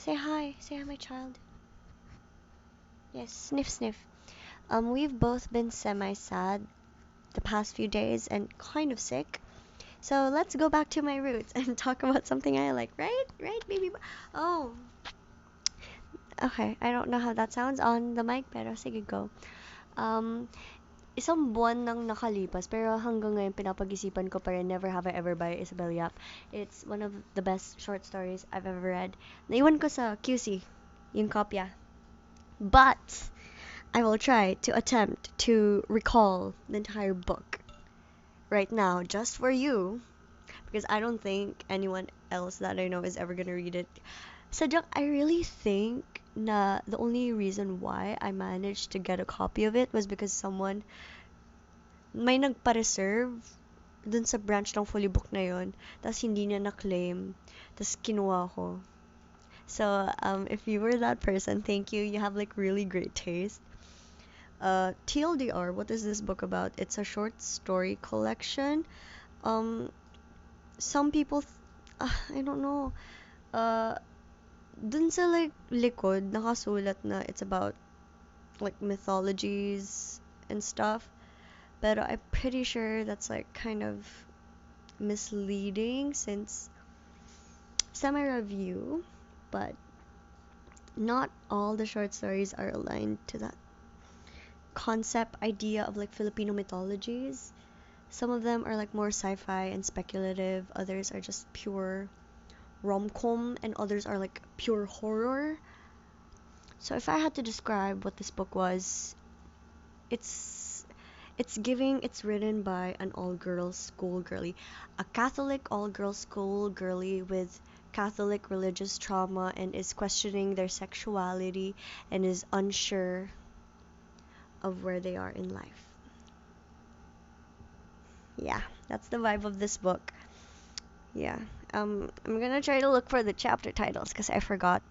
Say hi. Say hi, my child. Yes, sniff, sniff. We've both been semi-sad the past few days and kind of sick. So let's go back to my roots and talk about something I like, right? Right, baby? Oh, okay. I don't know how that sounds on the mic, pero sige, go. Um, Isang buwan nang nakalipas, pero hanggang ngayon pinapag-isipan ko pa rin Never Have I Ever by Isabel. It's one of the best short stories I've ever read. Naiwan ko sa QC, yung kopya. But I will try to attempt to recall the entire book right now just for you because I don't think anyone else that I know is ever gonna read it. Sadyang I really think na the only reason why I managed to get a copy of it was because someone may nagpa-reserve dun sa branch ng fully book na yon, tapos hindi niya na-claim, tapos kinuha ko. So, if you were that person, thank you. You have like really great taste. TLDR, what is this book about? It's a short story collection. Um, some people, I don't know. Uh, Dun sa like likod, nakasulat na it's about like mythologies and stuff. But I'm pretty sure that's like kind of misleading since semi-review, but not all the short stories are aligned to that concept idea of like Filipino mythologies. Some of them are like more sci-fi and speculative, others are just pure rom-com, and others are like pure horror. So if I had to describe what this book was, it's it's written by an all-girls school girly, a Catholic all-girls school girly with Catholic religious trauma and is questioning their sexuality and is unsure of where they are in life. Yeah, that's the vibe of this book. Yeah. I'm gonna try to look for the chapter titles because I forgot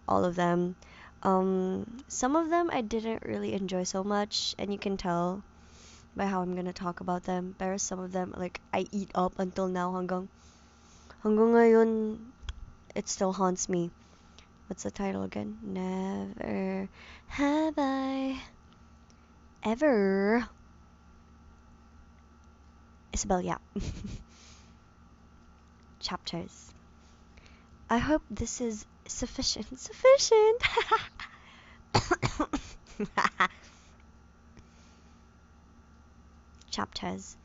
all of them. Some of them I didn't really enjoy so much, and you can tell by how I'm gonna talk about them. But some of them, like, I eat up until now, hanggang ngayon, it still haunts me. What's the title again? Never have I ever. Isabel, yeah. Chapters. I hope this is sufficient. Sufficient! Chapters.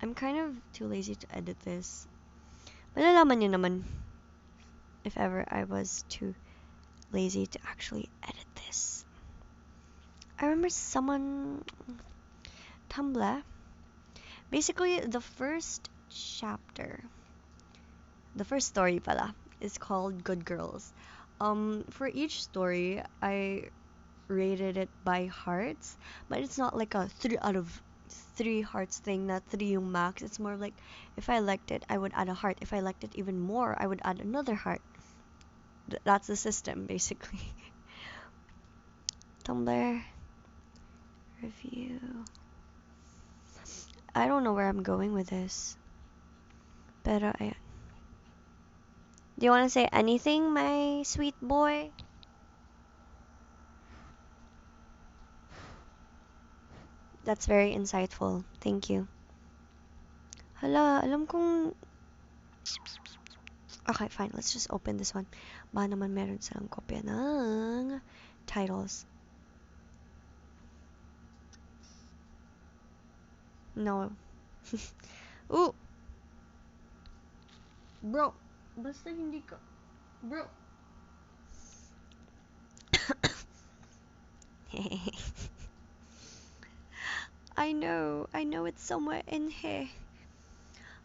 I'm kind of too lazy to edit this. Malalaman nyo naman if ever I was too lazy to actually edit this. I remember someone Tumblr. Basically, the first chapter, the first story pala, is called Good Girls. For each story, I rated it by hearts, but it's not like a 3 out of 3 hearts thing, not 3 yung max. It's more like if I liked it, I would add a heart. If I liked it even more, I would add another heart. That's the system, basically. Tumblr review. I don't know where I'm going with this. Pero ayan. Do you want to say anything, my sweet boy? That's very insightful. Thank you. Hala, alam kong... Okay, fine. Let's just open this one. Baka naman meron silang kopya ng titles. No. Ooh! Bro, basta hindi ka. Bro. I know it's somewhere in here.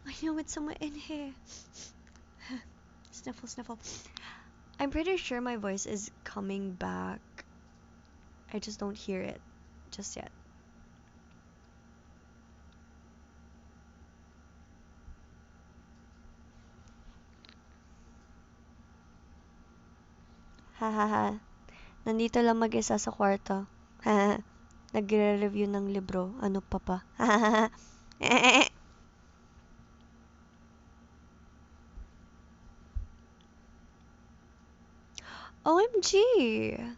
I know it's somewhere in here. Sniffle, sniffle. I'm pretty sure my voice is coming back. I just don't hear it just yet. Hahaha. Nandito lang mag-isa sa kwarto. Hahaha. Nagre-review ng libro. Ano pa pa? Hahaha. OMG!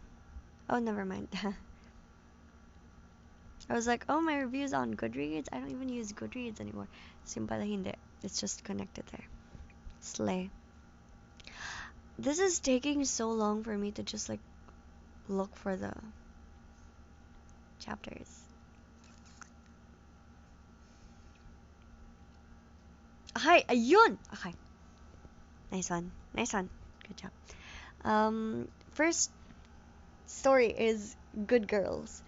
Oh, never mind. I was like, oh, my reviews on Goodreads? I don't even use Goodreads anymore. Sim pala hindi. It's just connected there. Slay. This is taking so long for me to just like look for the chapters. Hi, ayun! Okay. Nice one. Nice one. Good job. First story is Good Girls.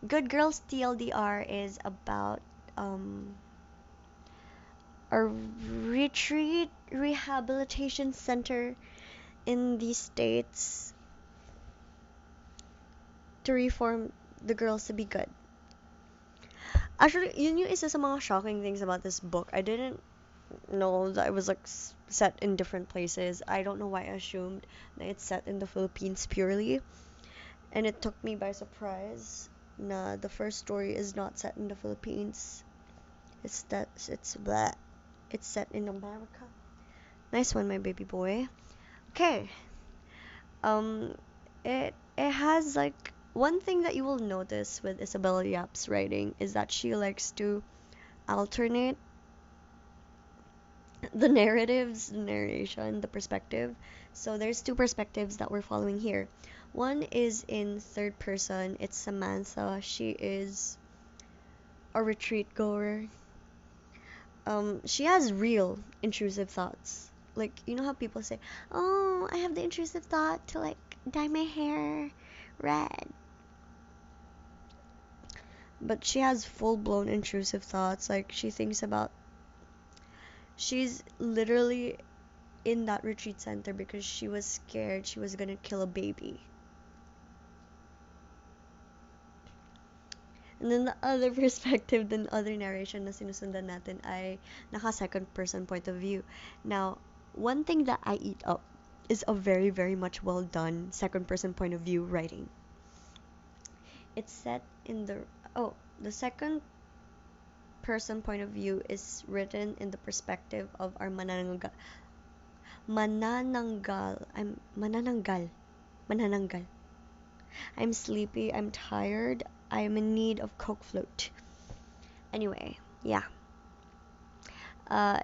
Good Girls TLDR is about um a retreat rehabilitation center in the States to reform the girls to be good. Actually, yun yung isa sa mga shocking things about this book. I didn't know that it was like set in different places. I don't know why I assumed that it's set in the Philippines purely. And it took me by surprise. Nah, the first story is not set in the Philippines. It's set in America. Nice one, my baby boy. Okay. Um, it has like one thing that you will notice with Isabel Yap's writing is that she likes to alternate the narratives, the narration, the perspective. So there's two perspectives that we're following here. One is in third person. It's Samantha. She is a retreat goer. She has real intrusive thoughts. Like, you know how people say, "Oh, I have the intrusive thought to like dye my hair red." But she has full-blown intrusive thoughts. Like, she's literally in that retreat center because she was scared she was gonna kill a baby. And then the other perspective, the other narration na sinusundan natin ay naka second person point of view. Now, one thing that I eat up is a very, very much well done second person point of view writing. It's set in the second person point of view is written in the perspective of our manananggal. I'm sleepy, I'm tired, I'm in need of Coke float. Anyway, yeah.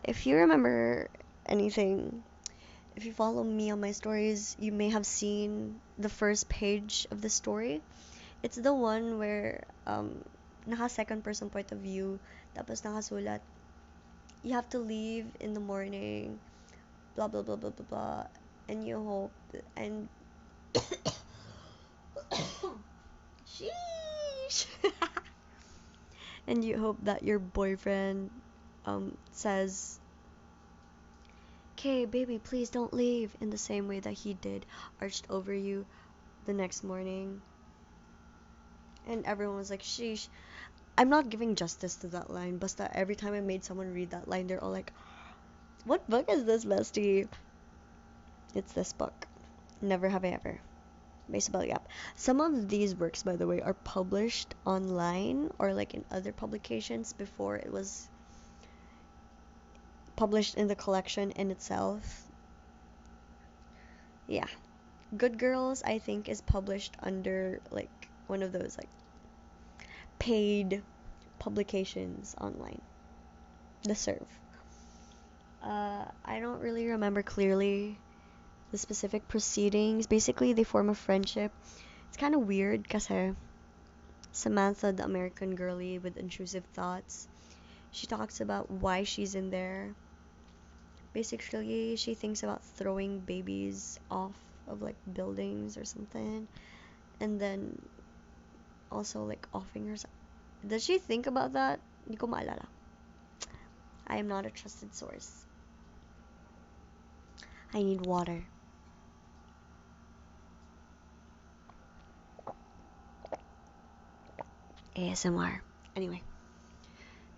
If you remember anything, if you follow me on my stories, you may have seen the first page of the story. It's the one where naka second person point of view, tapos nakasulat, you have to leave in the morning, blah blah blah blah blah blah, and you hope and sheesh. And you hope that your boyfriend says, "Okay, baby, please don't leave," in the same way that he did, arched over you the next morning. And everyone was like, "Sheesh." I'm not giving justice to that line, but every time I made someone read that line, they're all like, "What book is this, bestie?" It's this book. Never Have I Ever. By Isabel Yap. Some of these works, by the way, are published online or like in other publications before it was published in the collection in itself. Yeah. Good Girls, I think, is published under like one of those like paid publications online. The Serve. I don't really remember clearly the specific proceedings. Basically, they form a friendship. It's kind of weird because Samantha, the American girlie with intrusive thoughts, she talks about why she's in there. Basically, she thinks about throwing babies off of like buildings or something, and then also like offing herself. Does she think about that? Hindi ko maalala. I am not a trusted source. I need water. ASMR. Anyway.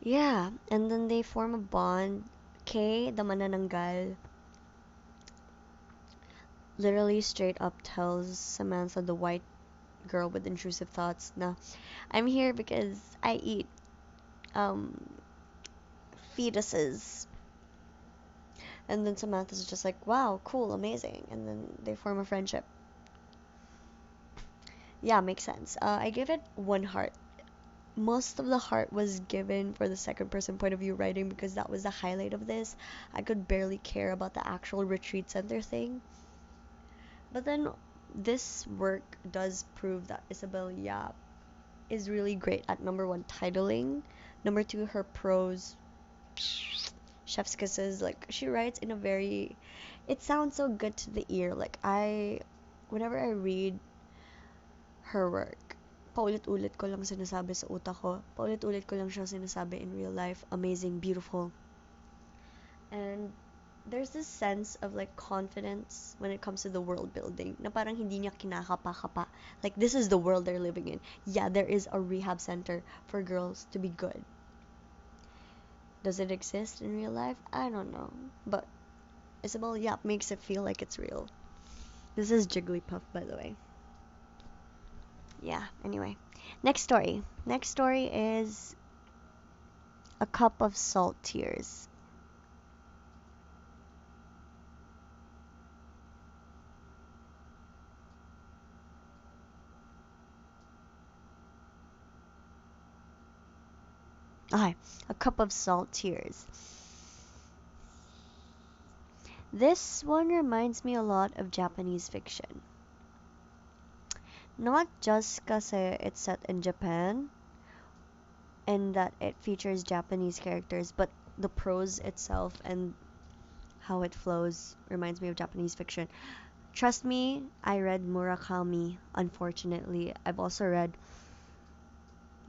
Yeah, and then they form a bond. Kay, the manananggal, literally straight up tells Samantha, the white girl with intrusive thoughts, "Nah, I'm here because I eat um fetuses." And then Samantha's just like, "Wow, cool, amazing." And then they form a friendship. Yeah, makes sense. I give it one heart. Most of the heart was given for the second person point of view writing because that was the highlight of this. I could barely care about the actual retreat center thing. But then this work does prove that Isabel Yap is really great at number one, titling. Number two, her prose, chef's kisses. Like, she writes in a very, it sounds so good to the ear. Like, whenever I read her work, paulit-ulit ko lang sinasabi sa utak ko. Paulit-ulit ko lang siya sinasabi in real life. Amazing, beautiful. And there's this sense of like confidence when it comes to the world building na parang hindi niya kinakapa-kapa. Like, this is the world they're living in. Yeah, there is a rehab center for girls to be good. Does it exist in real life? I don't know. But Isabel Yap makes it feel like it's real. This is Jigglypuff, by the way. Yeah, anyway. Next story. Next story is A Cup of Salt Tears. Okay, A Cup of Salt Tears. This one reminds me a lot of Japanese fiction. Not just because it's set in Japan and that it features Japanese characters, but the prose itself and how it flows reminds me of Japanese fiction. Trust me, I read Murakami, unfortunately. I've also read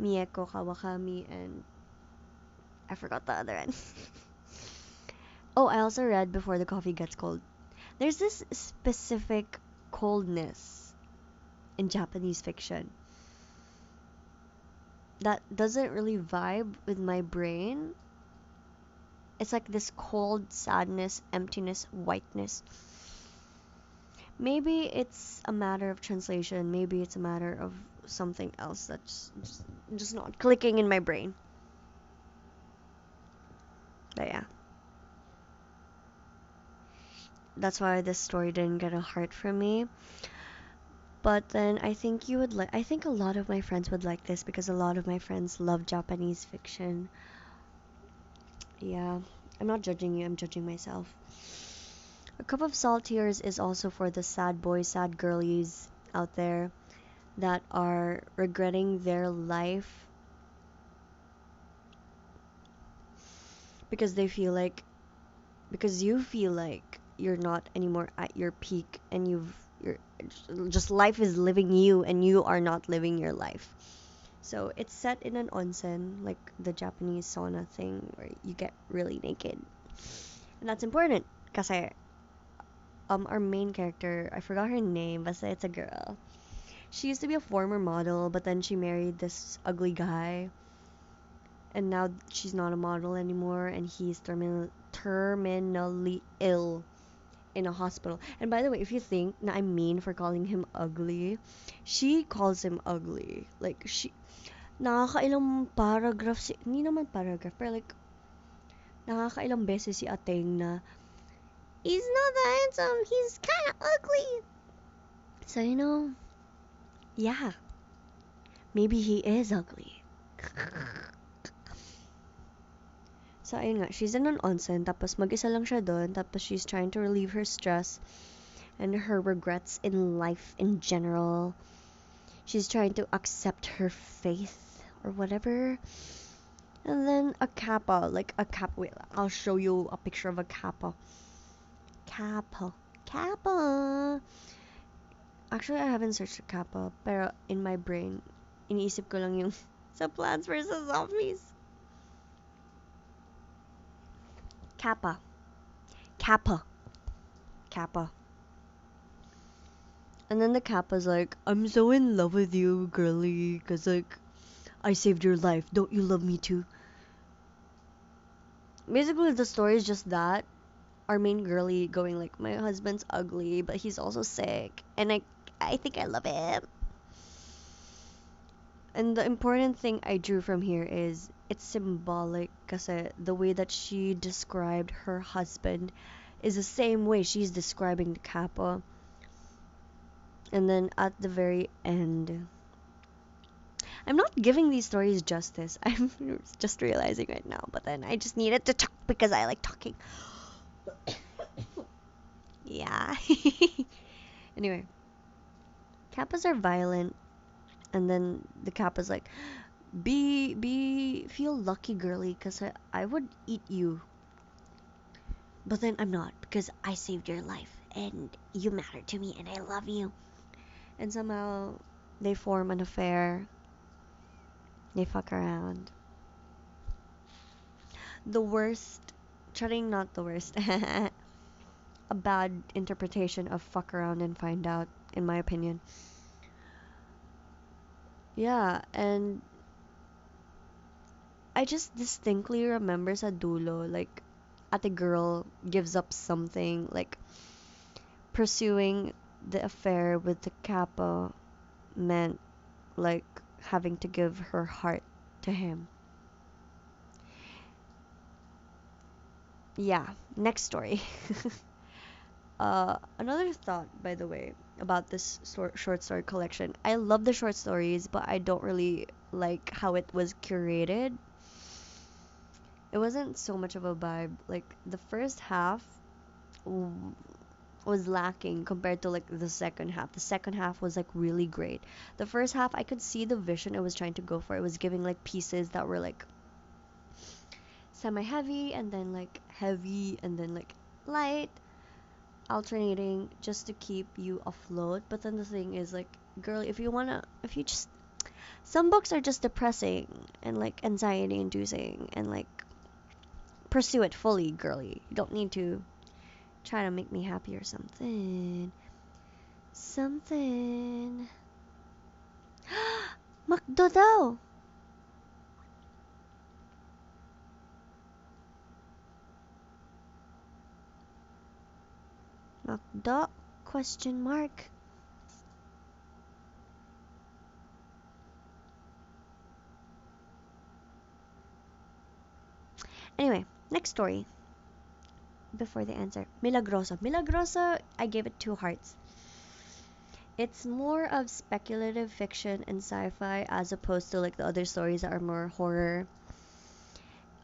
Mieko Kawakami and I forgot the other one. Oh, I also read Before the Coffee Gets Cold. There's this specific coldness in Japanese fiction that doesn't really vibe with my brain. It's like this cold sadness, emptiness, whiteness. Maybe it's a matter of translation. Maybe it's a matter of something else that's just not clicking in my brain. But yeah. That's why this story didn't get a heart from me. But then I think you would like. I think a lot of my friends would like this because a lot of my friends love Japanese fiction. Yeah, I'm not judging you. I'm judging myself. A Cup of Salt Tears is also for the sad boys, sad girlies out there that are regretting their life because they feel like because you feel like you're not anymore at your peak and you're just life is living you and you are not living your life. So it's set in an onsen, like the Japanese sauna thing where you get really naked. And that's important because our main character, I forgot her name, but it's a girl. She used to be a former model, but then she married this ugly guy. And now she's not a model anymore and he's terminally ill in a hospital. And by the way, if you think na I'm mean for calling him ugly, she calls him ugly. Like, nakakailang paragraph hindi naman paragraph, pero like, nakakailang beses si Ateng na, he's not that handsome, he's kinda ugly. So, yeah, maybe he is ugly. So, ayun nga, she's in an onsen, tapos mag-isa lang siya doon, tapos she's trying to relieve her stress and her regrets in life in general. She's trying to accept her faith or whatever. And then a kappa, like a kappa. Wait, I'll show you a picture of a kappa. Kappa. Kappa. Actually, I haven't searched a kappa, pero in my brain, iniisip ko lang yung sa Plants vs. Zombies. Kappa. Kappa. Kappa. And then the Kappa's like, I'm so in love with you, girly, cause like, I saved your life. Don't you love me too? Basically, the story is just that. Our main girly going like, my husband's ugly, but he's also sick. And I think I love him. And the important thing I drew from here is it's symbolic kasi the way that she described her husband is the same way she's describing the kappa. And then at the very end, I'm not giving these stories justice. I'm just realizing right now, but then I just needed to talk because I like talking. Yeah. Anyway, kappas are violent, and then the kappa's like, feel lucky, girly, because I would eat you. But then I'm not, because I saved your life, and you matter to me, and I love you. And somehow they form an affair, they fuck around. The worst, trying not the worst, a bad interpretation of fuck around and find out, in my opinion. Yeah, and I just distinctly remember sa dulo, like, ate girl gives up something, like, pursuing the affair with the capo meant, like, having to give her heart to him. Yeah, next story. Another thought, by the way, about this short story collection. I love the short stories, but I don't really like how it was curated. It wasn't so much of a vibe. Like, the first half w- was lacking compared to like the second half. The second half was like really great. The first half, I could see the vision it was trying to go for. It was giving like pieces that were like semi heavy and then like heavy and then like light, alternating just to keep you afloat. But then the thing is, like, girl, if you just, some books are just depressing and like anxiety inducing and like pursue it fully, girly. You don't need to try to make me happy or something. Something. Makdo daw. Makdo? Question mark. Anyway, next story. Before the answer. Milagroso. Milagroso, I gave it 2 hearts. It's more of speculative fiction and sci-fi as opposed to like the other stories that are more horror.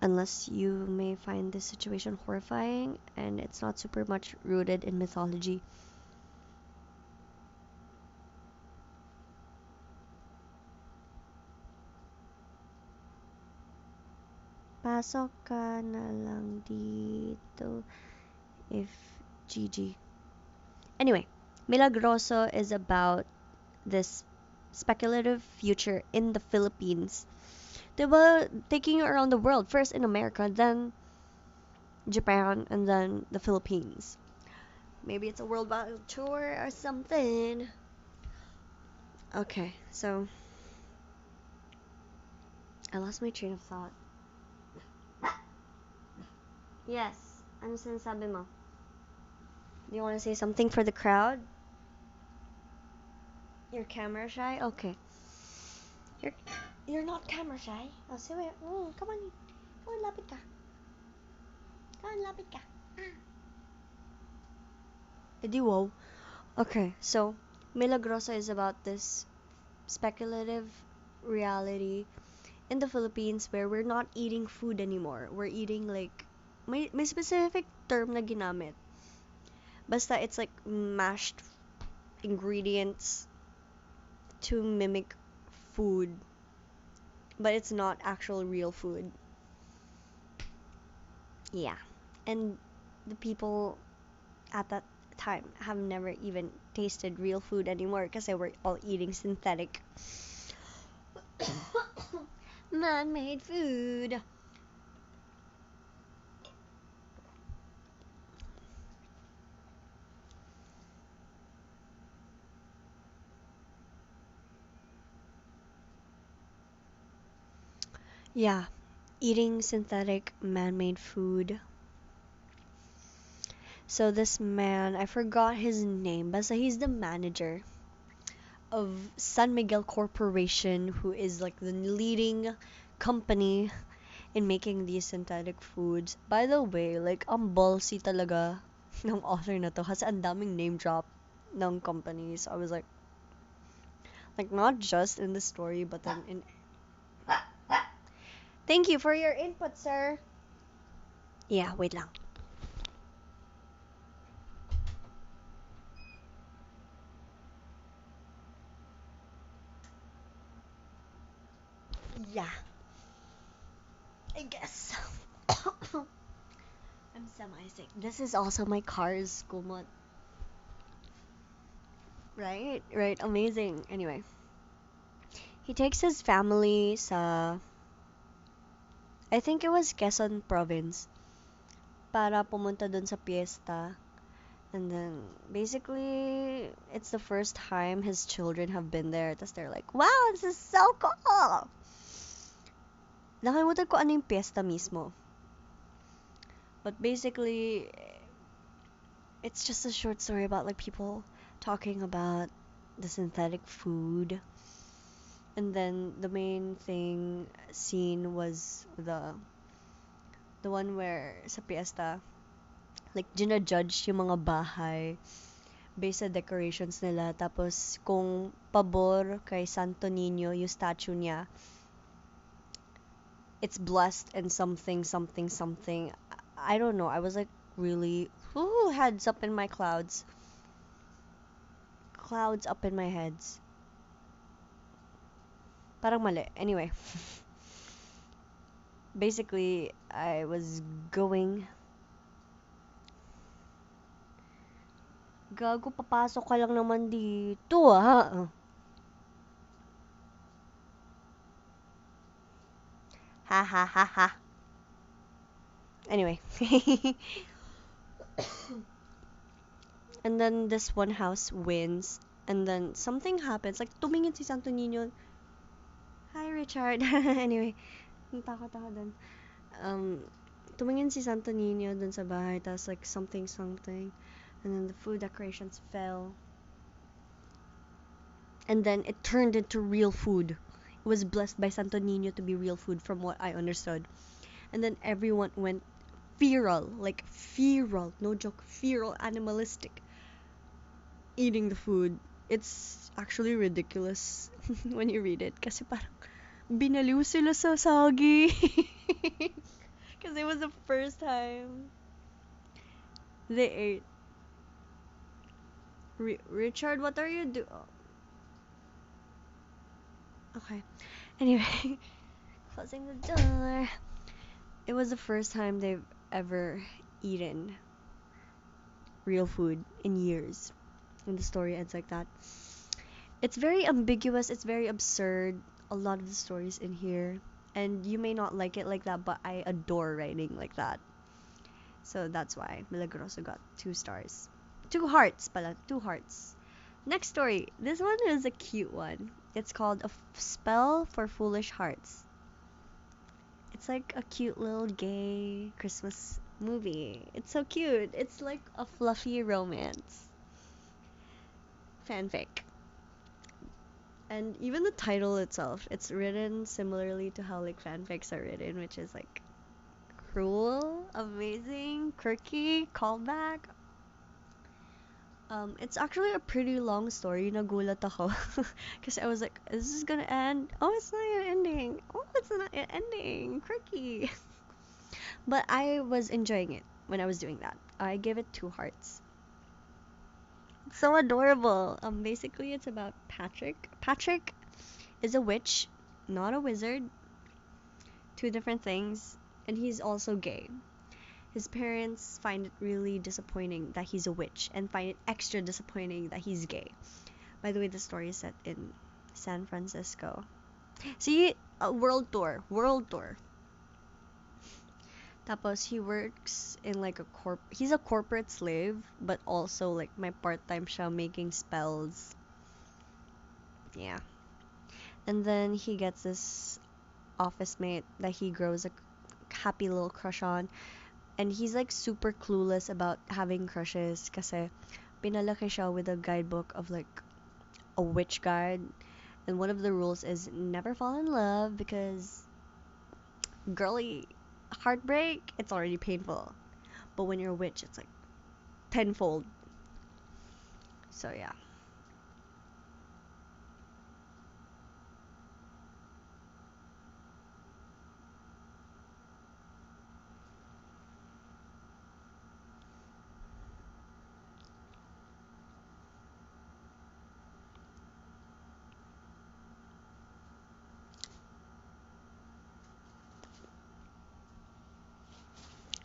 Unless you may find this situation horrifying and it's not super much rooted in mythology. Pasok ka na lang dito if GG. Anyway, Milagroso is about this speculative future in the Philippines. They were taking you around the world, first in America, then Japan, and then the Philippines. Maybe it's a worldwide tour or something. Okay, so I lost my train of thought. Yes, ano sinasabi mo? Do you want to say something for the crowd? You're camera shy? Okay. You're you're not camera shy. Oh, say wait. Come on. Come on, lapit ka. Come on, lapit ka. Edi wow. Okay, so Milagrosa is about this speculative reality in the Philippines where we're not eating food anymore. We're eating like may specific term na ginamit. Basta it's like mashed ingredients to mimic food, but it's not actual real food. Yeah. And the people at that time have never even tasted real food anymore because they were all eating synthetic man-made food. Yeah, eating synthetic man-made food. So this man, I forgot his name, but so he's the manager of San Miguel Corporation, who is like the leading company in making these synthetic foods. By the way, like, ang ballsy talaga ng author na to kasi ang daming name drop. ng company. So I was like not just in the story, but then in. Thank you for your input, sir. Yeah, wait lang. Yeah, I guess. I'm semi-sick. This is also my car's kumot. Right? Right. Amazing. Anyway, he takes his family sa, I think it was Quezon province, para pumunta dun sa fiesta. And then, basically, it's the first time his children have been there. Tapos they're like, wow, this is so cool! Nakalimutan ko ano yung fiesta mismo. But basically, it's just a short story about like people talking about the synthetic food. And then the main thing scene was the one where sa fiesta, like gina-judge yung mga bahay based sa decorations nila. Tapos kung pabor kay Santo Niño yung statue niya, it's blessed and something something something. I don't know. I was like really heads up in my clouds. Clouds up in my heads. Parang mali. Anyway. Basically, I was going. Gago, papasok ka lang naman dito, ah. Ha ha ha ha. Anyway. And then this one house wins. And then something happens. Like, tumingin si Santo Niño. Hi, Richard. Anyway, natakot ako dun. Tumingin si Santo Niño dun sa bahay. Tapos like, something something. And then the food decorations fell. And then it turned into real food. It was blessed by Santo Niño to be real food from what I understood. And then everyone went feral, like feral, no joke, feral, animalistic, eating the food. It's actually ridiculous when you read it. Kasi parang binaliw sila sa sagi. Because it was the first time they ate. Richard, what are you doing? Oh. Okay. Anyway, closing the door. It was the first time they've ever eaten real food in years. And the story ends like that. It's very ambiguous, it's very absurd. A lot of the stories in here. And you may not like it like that, but I adore writing like that. So that's why Milagroso got 2 stars. 2 hearts pala, 2 hearts. Next story. This one is a cute one. It's called A Spell for Foolish Hearts. It's like a cute little gay Christmas movie. It's so cute. It's like a fluffy romance. Fanfic. And even the title itself, it's written similarly to how like fanfics are written, which is like cruel, amazing, quirky, callback. It's actually a pretty long story. Nagulat ako. Because I was like, is this gonna end? Oh, it's not yet ending. Oh, it's not yet ending. Quirky. But I was enjoying it when I was doing that. I gave it 2 hearts. So adorable. Basically, it's about Patrick. Patrick is a witch, not a wizard. 2 different things. And he's also gay. His parents find it really disappointing that he's a witch and find it extra disappointing that he's gay. By the way, the story is set in San Francisco. See, a world tour. Tapos he works in like he's a corporate slave, but also like my part-time siya making spells. Yeah. And then he gets this office mate that he grows a happy little crush on. And he's like super clueless about having crushes kasi pinalaki siya with a guidebook of like a witch guide. And one of the rules is never fall in love because girly heartbreak, it's already painful. But when you're a witch, it's like tenfold. So yeah.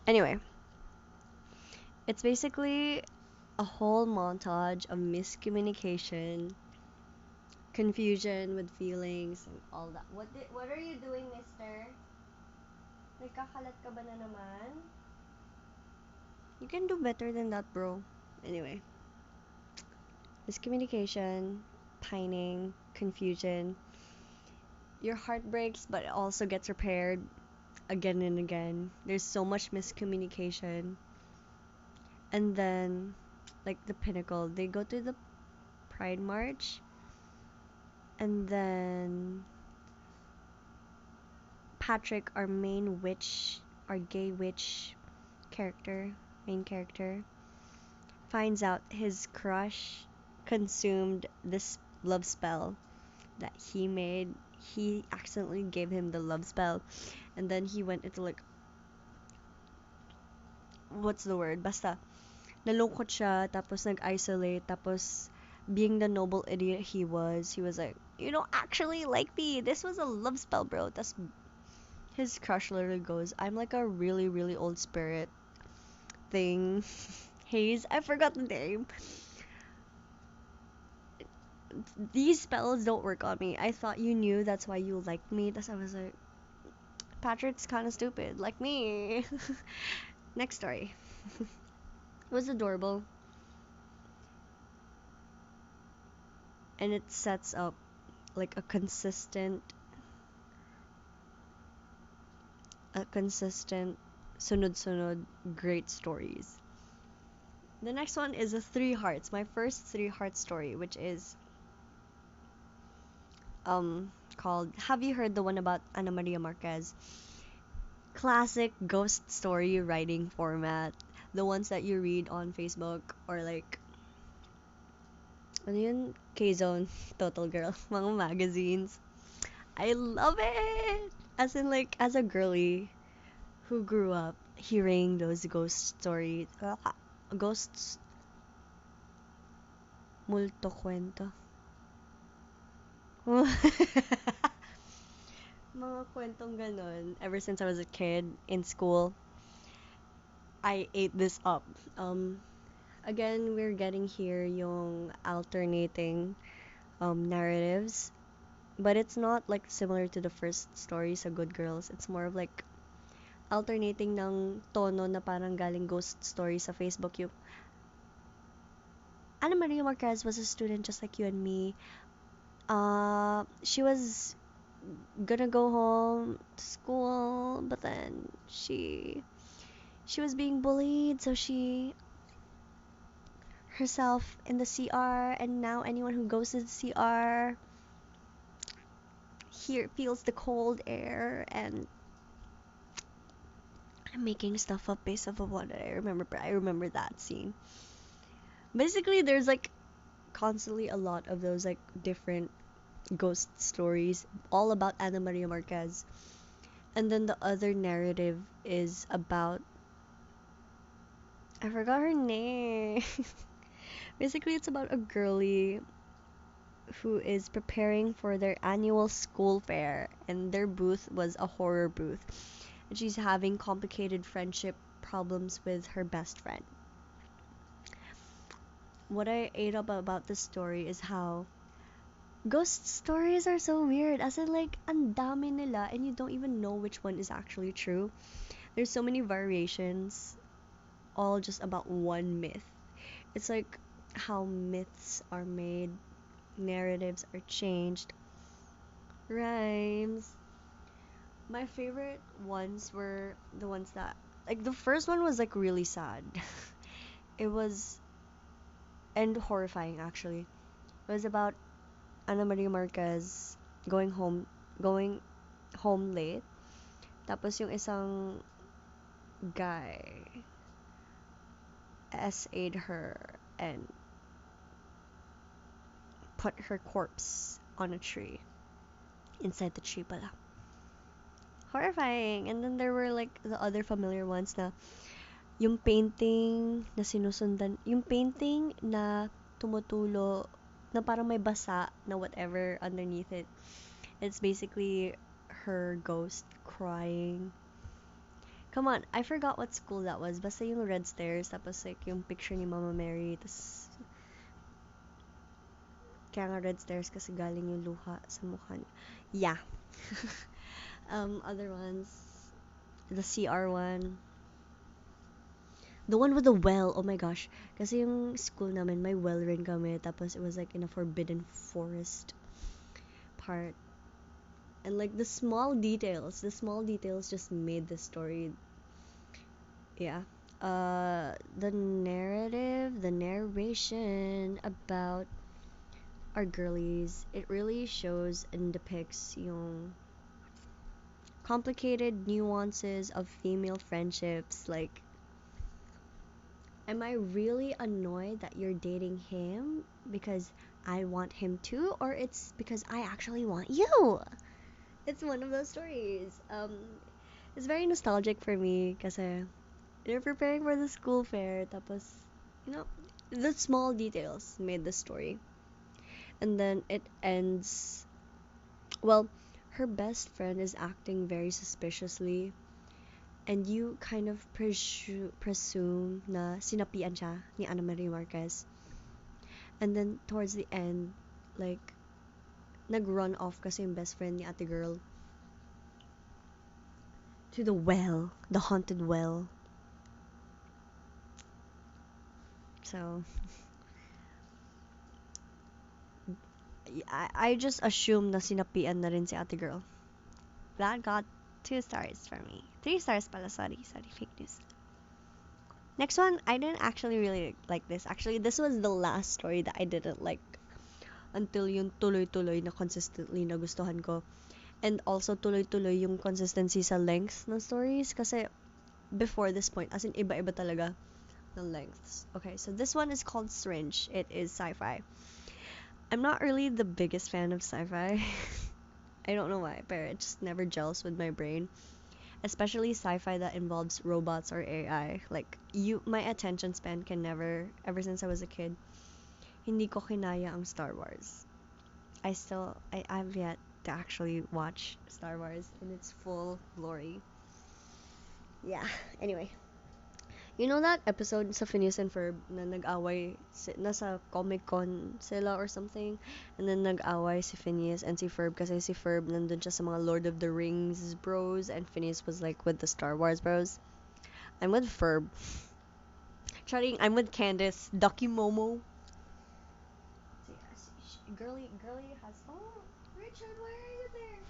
Anyway, it's basically a whole montage of miscommunication, confusion with feelings, and all that. What are you doing, mister? Nagkakalat ka ba na naman? You can do better than that, bro. Anyway, miscommunication, pining, confusion. Your heart breaks, but it also gets repaired again and again. There's so much miscommunication. And then, like the pinnacle, they go to the Pride March, and then Patrick, our main witch, our gay witch character, main character, finds out his crush consumed this love spell that he made. He accidentally gave him the love spell, and then he went into like, what's the word? Basta, nalungkot siya, tapos nag-isolate, tapos being the noble idiot he was like, you don't actually like me. This was a love spell, bro. That's his crush literally goes, I'm like a really, really old spirit thing. Haze, I forgot the name. These spells don't work on me. I thought you knew, that's why you liked me. That's I was like, Patrick's kind of stupid, like me. Next story. It was adorable, and it sets up like a consistent sunod-sunod great stories. The next one is a Three Hearts, my first Three Hearts story, which is called, have you heard the one about Ana Maria Marquez? Classic ghost story writing format. The ones that you read on Facebook or like, ano yun? K-Zone, Total Girl, mga magazines. I love it! As in like, as a girly who grew up hearing those ghost stories, ghosts, multo kwento. Mga kwentong ganon. Ever since I was a kid in school, I ate this up. Again, we're getting here yung alternating narratives, but it's not like similar to the first story sa Good Girls. It's more of like alternating ng tono na parang galing ghost story sa Facebook. Yung Ana Maria Marquez was a student just like you and me. She was gonna go home to school, but then she was being bullied, so she herself in the CR, and now anyone who goes to the CR here feels the cold air, and I'm making stuff up based off of what I remember, but I remember that scene. Basically, there's like constantly a lot of those like different ghost stories all about Ana Maria Marquez. And then the other narrative is about, I forgot her name. Basically, it's about a girly who is preparing for their annual school fair, and their booth was a horror booth. And she's having complicated friendship problems with her best friend. What I ate up about this story is how ghost stories are so weird. As in, like, ang dami nila, and you don't even know which one is actually true. There's so many variations, all just about one myth. It's like how myths are made, narratives are changed, rhymes. My favorite ones were the ones that, like, the first one was like really sad. It was, and horrifying actually. It was about Ana Maria Marquez going going home late. Tapos yung isang guy SA'd her, and put her corpse on a tree. Inside the tree pala. Horrifying. And then there were like the other familiar ones na yung painting na sinusundan, yung painting na tumutulo, na parang may basa na whatever underneath it. It's basically her ghost crying. Come on, I forgot what school that was. Basta yung red stairs, tapos like yung picture ni Mama Mary, tas kaya nga red stairs kasi galing yung luha sa mukha niya. Yeah. Other ones, the CR one. The one with the well, oh my gosh. Kasi yung school namin, may well rin kami. Tapos it was like in a forbidden forest part. And like the small details just made the story. Yeah. The narration about our girlies, it really shows and depicts yung complicated nuances of female friendships. Like, am I really annoyed that you're dating him because I want him too, or it's because I actually want you? It's one of those stories. It's very nostalgic for me kasi they're preparing for the school fair, tapos, you know, the small details made the story. And then it ends, well, her best friend is acting very suspiciously, and you kind of presume na sinapian siya ni Ana Marie Marquez. And then towards the end, like, nag-run off kasi yung best friend ni ate girl to the well, the haunted well. So, I just assume na sinapian na rin si ate girl. That got 2 stars for me. 3 stars pala, sorry, fake news. Next one, I didn't actually really like this. Actually, this was the last story that I didn't like until yung tuloy-tuloy na consistently nagustuhan ko. And also tuloy-tuloy yung consistency sa length ng stories kasi before this point, as in iba-iba talaga ng lengths. Okay, so this one is called Syringe. It is sci-fi. I'm not really the biggest fan of sci-fi. I don't know why, but it just never gels with my brain. Especially sci-fi that involves robots or AI. Like, my attention span can never, ever since I was a kid, hindi ko kinaya ang Star Wars. I've yet to actually watch Star Wars in its full glory. Yeah, anyway. You know that episode sa Phineas and Ferb na nag-away, nasa Comic-Con sila or something, and then nag-away si Phineas and si Ferb kasi si Ferb nandun siya sa mga Lord of the Rings bros and Phineas was like with the Star Wars bros. I'm with Ferb. Charing, I'm with Candace. Ducky Momo. Girly has... Oh, Richard, why are you there?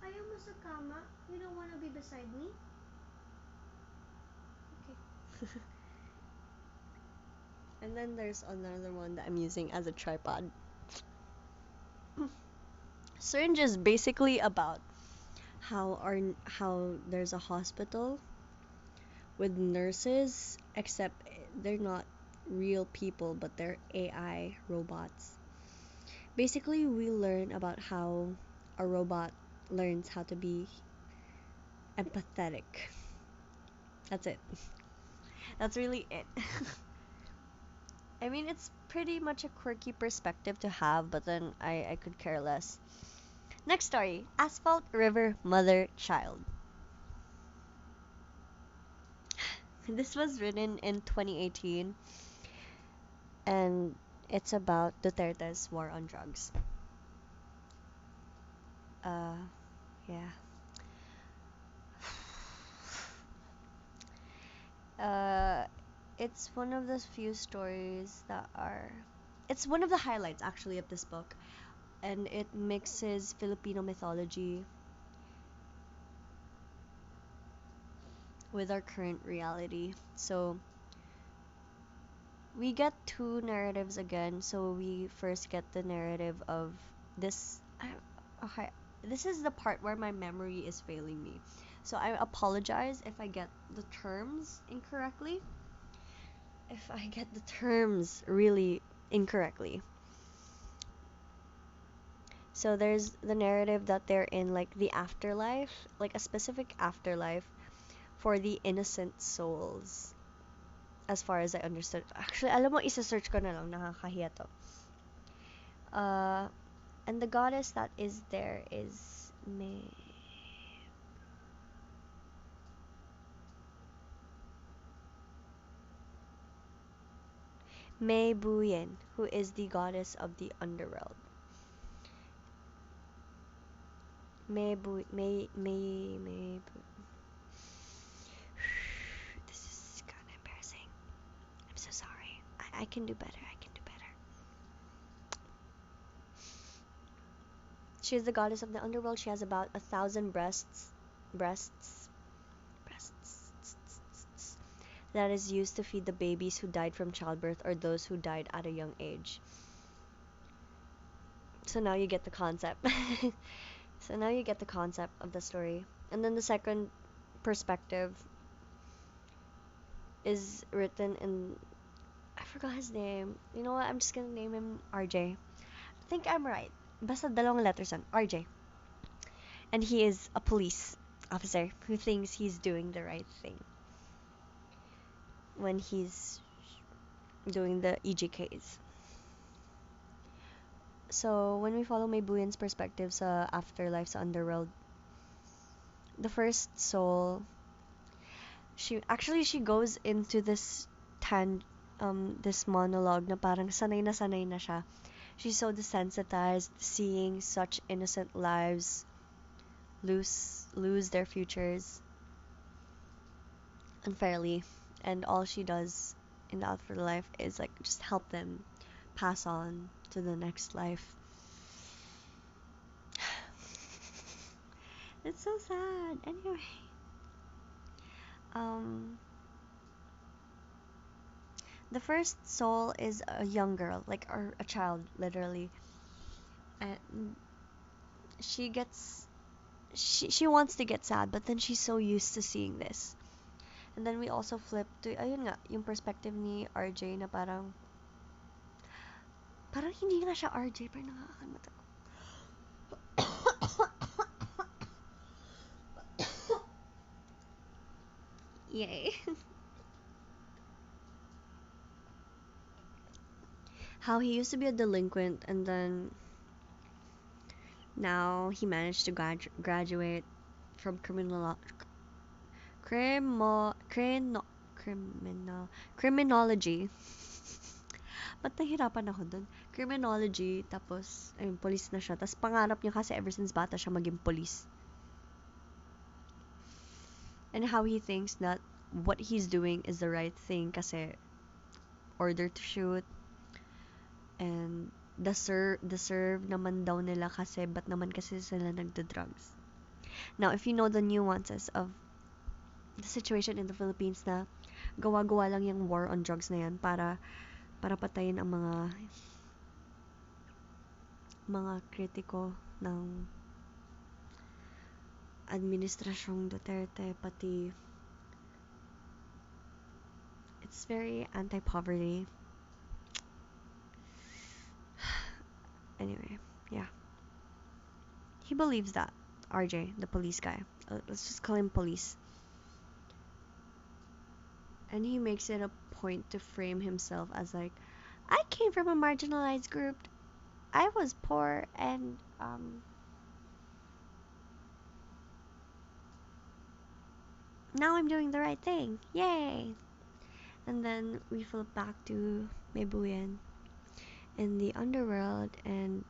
Ayaw mo sa kama? You don't wanna be beside me? Okay. And then there's another one that I'm using as a tripod. Syringe is basically about how there's a hospital with nurses, except they're not real people, but they're AI robots. Basically, we learn about how a robot learns how to be empathetic. That's it. That's really it. I mean, it's pretty much a quirky perspective to have, but then I could care less. Next story, Asphalt River Mother Child. This was written in 2018, and it's about Duterte's war on drugs. Yeah. It's one of the few stories that are... It's one of the highlights, actually, of this book. And it mixes Filipino mythology with our current reality. So, we get 2 narratives again. So, we first get the narrative of this... Okay, this is the part where my memory is failing me. So, I apologize if I get the terms incorrectly. If I get the terms really incorrectly. So there's the narrative that they're in like the afterlife, like a specific afterlife for the innocent souls, as far as I understood. Actually, alam mo, isa-search ko na lang, nakakahiya to. Uh, and the goddess that is there is Mei Buyen, who is the goddess of the underworld. Mei This is kind of embarrassing. I'm so sorry. I can do better. I can do better. She is the goddess of the underworld. She has about 1,000 breasts, breasts that is used to feed the babies who died from childbirth or those who died at a young age. So now you get the concept. So now you get the concept of the story. And then the second perspective is written in, I forgot his name. You know what? I'm just gonna name him RJ. I think I'm right. Basta dalawang letters on RJ. And he is a police officer who thinks he's doing the right thing when he's doing the EGKs. So when we follow May Buyan's perspective sa afterlife sa underworld, the first soul, she goes into this monologue na parang sanay na siya. She's so desensitized seeing such innocent lives lose their futures unfairly, and all she does in the afterlife is like just help them pass on to the next life. It's so sad. Anyway, um, the first soul is a young girl, like or a child, literally, and she gets she wants to get sad, but then she's so used to seeing this. And then we also flip to, ayun nga, yung perspective ni RJ na parang hindi nga siya RJ, pero nakakalimutan ko. Yay. How he used to be a delinquent and then now he managed to graduate from criminology. Ba't nahirapan ako dun? Criminology, tapos, ayun, police na siya. Tapos pangarap niya kasi ever since bata siya maging police. And how he thinks that what he's doing is the right thing kasi order to shoot, and deserve naman daw nila kasi ba't naman kasi sila nagda-drugs. Now, if you know the nuances of the situation in the Philippines na gawa-gawa lang yung war on drugs na yan para patayin ang mga kritiko ng administrasyong Duterte, pati it's very anti-poverty. Anyway, yeah. He believes that. RJ, the police guy. Let's just call him police. And he makes it a point to frame himself as like, I came from a marginalized group. I was poor and now I'm doing the right thing. Yay! And then we flip back to Mebuyan in the underworld, and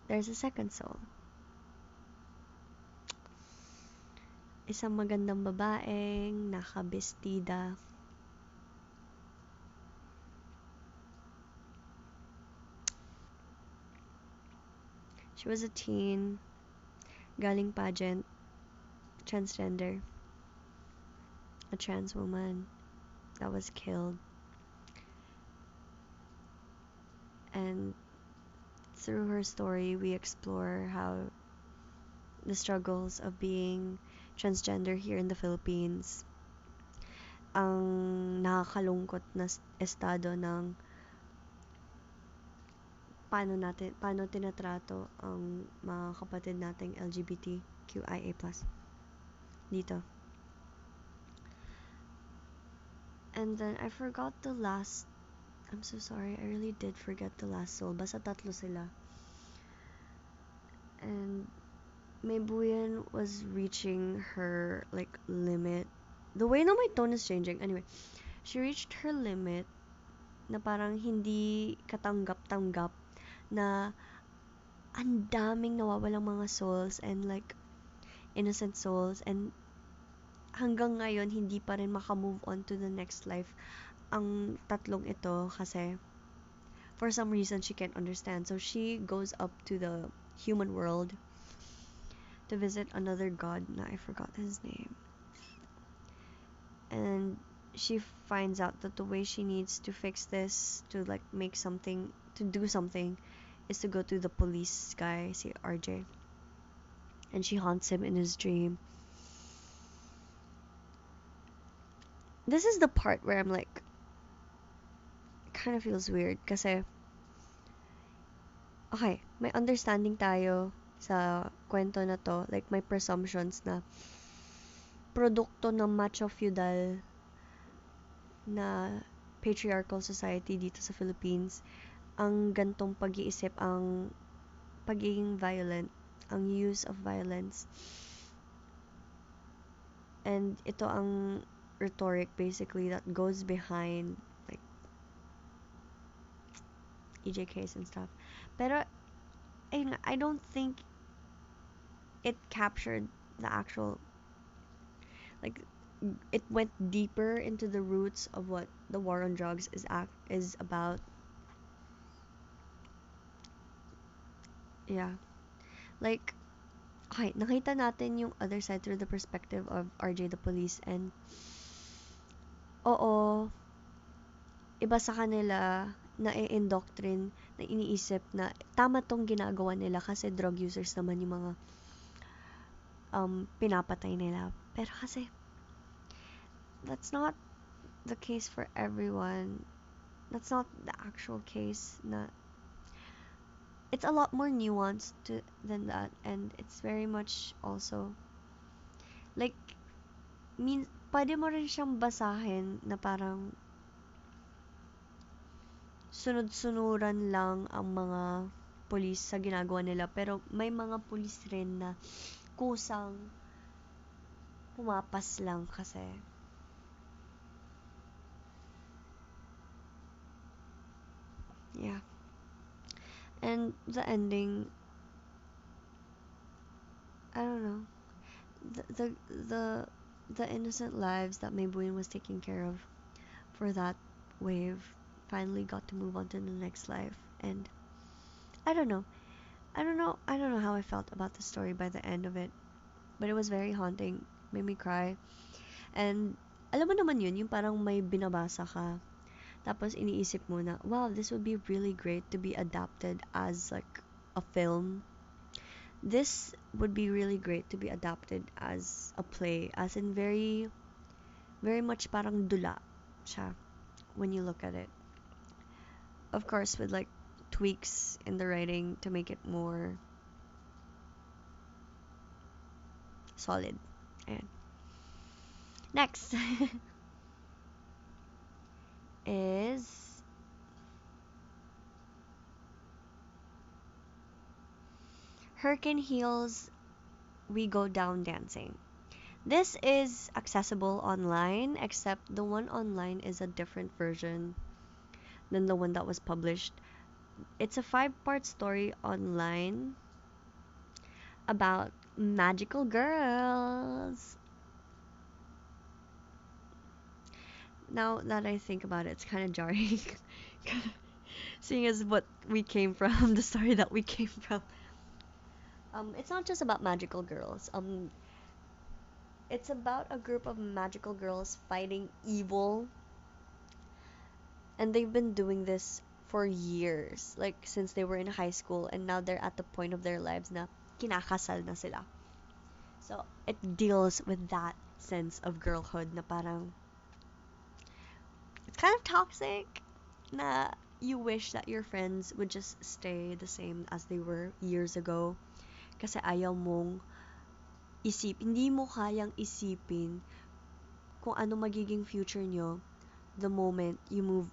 there's a second soul. Isang magandang babaeng nakabestida. She was a teen, galing pageant, transgender, a trans woman that was killed. And through her story, we explore how the struggles of being transgender here in the Philippines, ang nakakalungkot na estado ng paano tinatrato ang mga kapatid nating LGBTQIA+, dito. And then, I forgot the last, I'm so sorry, I really did forget the last soul. Basta tatlo sila. And Maybuyan was reaching her, like, limit. The way na my tone is changing. Anyway, she reached her limit na parang hindi katanggap-tanggap na ang daming nawawalang mga souls and like innocent souls, and hanggang ngayon hindi pa rin makamove on to the next life ang tatlong ito kasi for some reason she can't understand. So she goes up to the human world to visit another god na I forgot his name. And she finds out that the way she needs to fix this, to like make something, to do something, is to go to the police guy, si RJ. And she haunts him in his dream. This is the part where I'm like, kind of feels weird kasi, okay, may understanding tayo sa kwento na to, like may presumptions na produkto ng macho feudal na patriarchal society dito sa Philippines, ang gantong pag-iisip, ang pagiging violent, ang use of violence. And ito ang rhetoric basically that goes behind like EJKs and stuff. Pero I don't think it captured the actual, like, it went deeper into the roots of what the war on drugs is about. Yeah. Like, okay, nakita natin yung other side through the perspective of RJ the police, and oo, iba sa kanila na i-indoctrine, na iniisip na tama tong ginagawa nila kasi drug users naman yung mga pinapatay nila. Pero kasi that's not the case for everyone. That's not the actual case. Na it's a lot more nuanced than that, and it's very much also like pwede mo rin siyang basahin na parang sunod-sunuran lang ang mga pulis sa ginagawa nila, pero may mga pulis rin na kusang pumapas lang kasi. Yeah. And the ending, I don't know. The innocent lives that Maybuin was taking care of for that wave finally got to move on to the next life. And I don't know. I don't know how I felt about the story by the end of it. But it was very haunting. Made me cry. And alam mo naman yun, yung parang may binabasa ka. Tapos iniisip mo na, wow, this would be really great to be adapted as like a film. This would be really great to be adapted as a play, as in very, very much parang dula siya when you look at it. Of course, with like tweaks in the writing to make it more solid. And next is Hurricane Heels We Go Down Dancing. This is accessible online, except the one online is a different version than the one that was published. It's a 5-part story online about magical girls. Now that I think about it, it's kind of jarring. Seeing as what we came from, the story that we came from. It's not just about magical girls. It's about a group of magical girls fighting evil. And they've been doing this for years. Like, since they were in high school, and now they're at the point of their lives na kinakasal na sila. So, it deals with that sense of girlhood na parang it's kind of toxic na you wish that your friends would just stay the same as they were years ago. Kasi ayaw mong hindi mo kayang isipin kung ano magiging future nyo the moment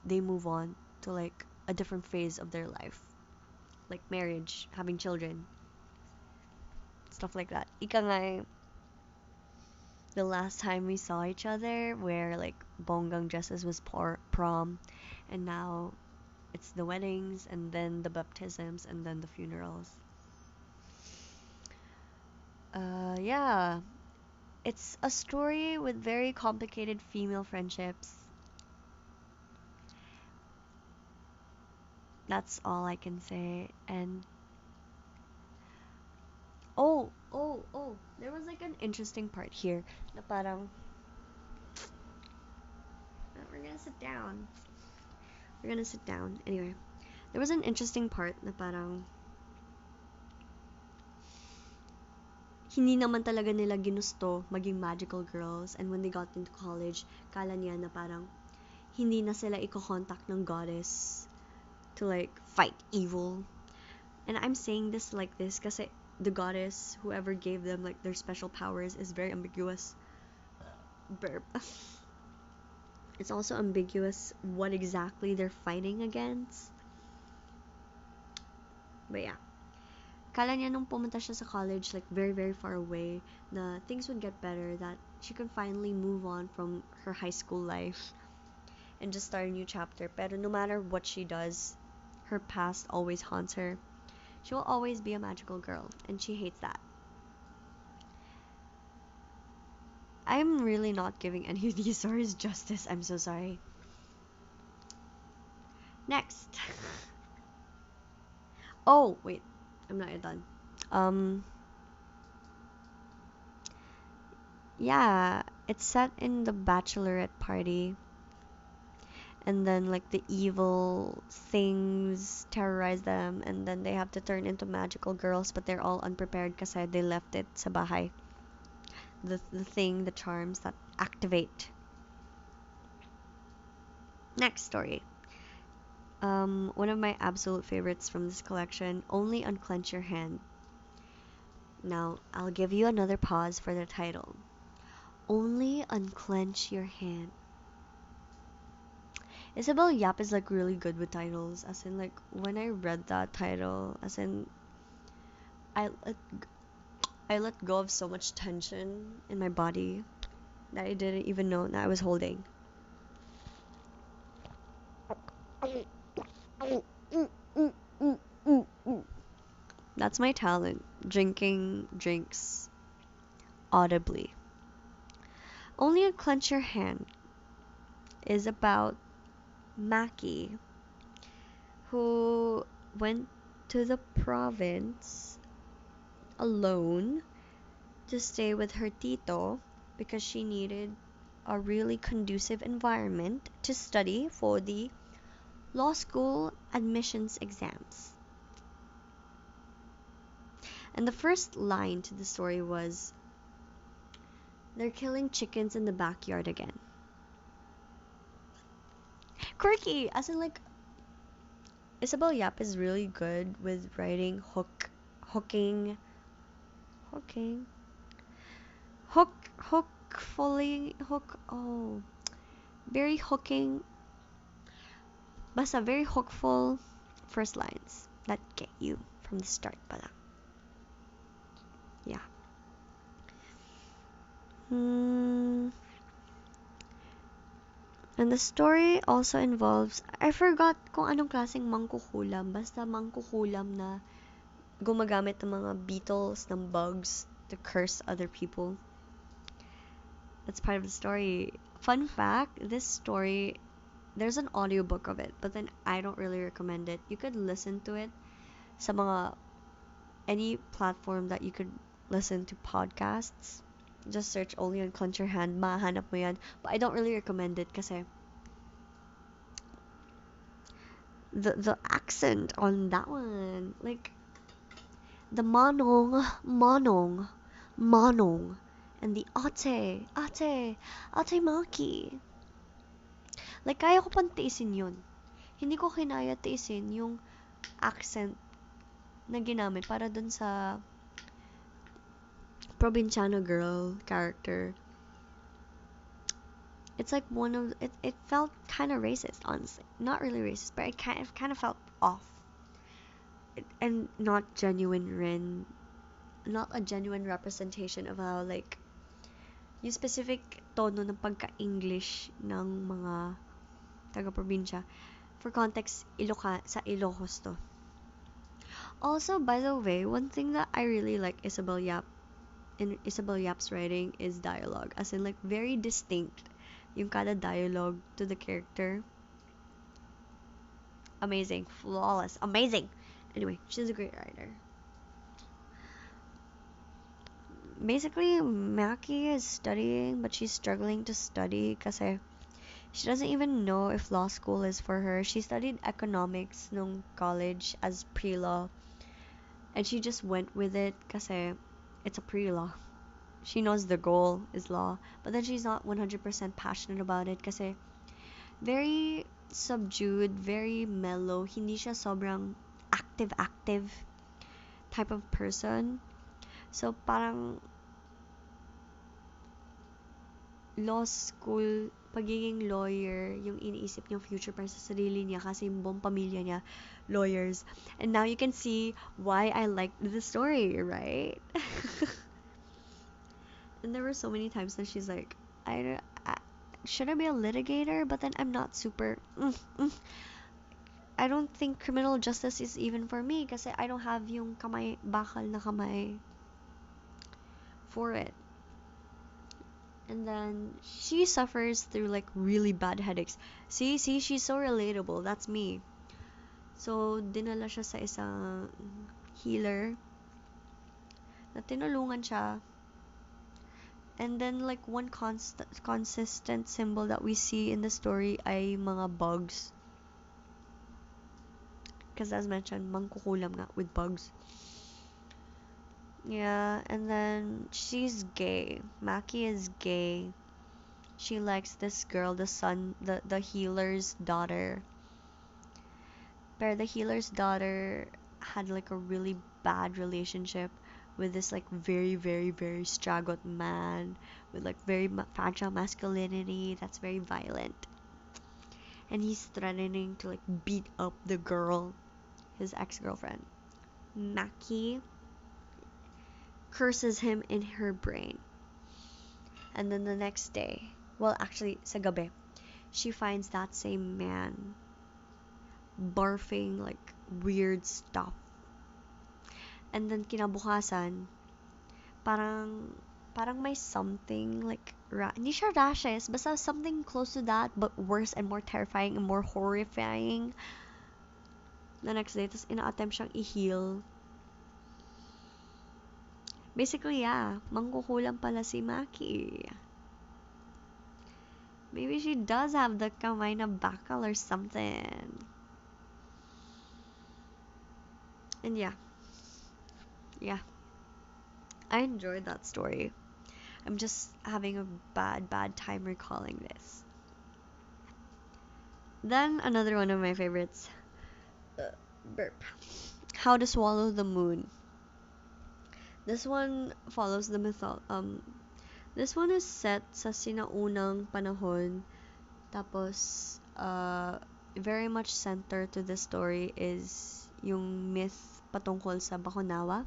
they move on to like a different phase of their life. Like marriage, having children, stuff like that. Ika nga the last time we saw each other where like bonggang dresses was prom, and now it's the weddings and then the baptisms and then the funerals. Yeah, it's a story with very complicated female friendships. That's all I can say. And oh, there was like an interesting part here na parang we're gonna sit down. We're gonna sit down. Anyway, there was an interesting part na parang hindi naman talaga nila ginusto maging magical girls, and when they got into college, kala niya na parang hindi na sila i-contact ng goddess to like fight evil. And I'm saying this like this kasi the goddess, whoever gave them like their special powers, is very ambiguous. Burp. It's also ambiguous what exactly they're fighting against. But yeah. Kala niya nung pumunta siya sa college, like very, very far away, na things would get better, that she could finally move on from her high school life and just start a new chapter. Pero no matter what she does, her past always haunts her. She will always be a magical girl, and she hates that. I'm really not giving any of these stories justice. I'm so sorry. Next. Oh, wait. I'm not yet done. Yeah, it's set in the bachelorette party. And then, like, the evil things terrorize them. And then they have to turn into magical girls. But they're all unprepared kasi they left it sa bahay. The charms that activate. Next story. One of my absolute favorites from this collection, Only Unclench Your Hand. Now, I'll give you another pause for the title. Only Unclench Your Hand. Isabel Yap is like really good with titles. As in, like, when I read that title, as in, I let go of so much tension in my body that I didn't even know that I was holding. That's my talent, drinking drinks audibly. Only Unclench Your Hand is about Maki, who went to the province alone to stay with her tito because she needed a really conducive environment to study for the law school admissions exams. And the first line to the story was, "They're killing chickens in the backyard again." Quirky, as in like Isabel Yap is really good with writing hooking, oh, very hooking, basta very hookful first lines that get you from the start pala. Yeah. And the story also involves, I forgot kung anong klaseng mangkukulam, basta mangkukulam na gumagamit ng mga beetles, ng bugs to curse other people. That's part of the story. Fun fact, this story, there's an audiobook of it, but then I don't really recommend it. You could listen to it sa mga any platform that you could listen to podcasts. Just search Only Unclench Your Hand, mahanap mo yan. But I don't really recommend it kasi the accent on that one, like the manong, and the ate Maki. Like, kaya ko pang tiisin yun. hindi ko kinaya tiisin yung accent na ginamit para dun sa probinsyano girl character. It's like one of it felt kind of racist, honestly. Not really racist, but it kind of felt off. And not a genuine representation of how like yung specific tono ng pagka-English ng mga taga-probinsya. For context, sa Ilocos to. Also, by the way, one thing that I really like in Isabel Yap's writing is dialogue. As in, like, very distinct yung kada dialogue to the character. Amazing. Flawless. Amazing. Anyway, she's a great writer. Basically, Maki is studying, but she's struggling to study because she doesn't even know if law school is for her. She studied economics nung college as pre-law, and she just went with it because it's a pre-law. She knows the goal is law, but then she's not 100% passionate about it because very subdued, very mellow. Hindi siya sobrang active type of person. So parang law school, pagiging lawyer, yung iniisip niyang future para sa sarili niya kasi yung buong pamilya niya, lawyers. And now you can see why I liked the story, right? And there were so many times that she's like, should I be a litigator? But then I'm not super. I don't think criminal justice is even for me kasi I don't have yung kamay, bakal na kamay for it. And then she suffers through like really bad headaches. See, she's so relatable. That's me. So, dinala siya sa isang healer na tinulungan siya. And then like one consistent symbol that we see in the story ay mga bugs. Because as mentioned, mangkukulam nga with bugs. Yeah, and then she's gay. Maki is gay. She likes this girl, the healer's daughter. But the healer's daughter had like a really bad relationship with this like very very very struggled man with like very fragile masculinity that's very violent. And he's threatening to like beat up the girl, his ex-girlfriend. Maki curses him in her brain. And then the next day, well, actually, sa gabi, she finds that same man barfing like weird stuff. And then kinabukasan, parang may something like hindi siya rashes, basta something close to that but worse and more terrifying and more horrifying. The next day, tapos ina-attempt siyang i-heal. Basically, yeah, mangkukulam pala si Maki. Maybe she does have the kamay na bakal or something. And yeah. I enjoyed that story. I'm just having a bad time recalling this. Then another one of my favorites. Burp. How to Swallow the Moon. This one follows the this one is set sa sinaunang panahon. Tapos very much center to the story is yung myth patungkol sa Bakunawa.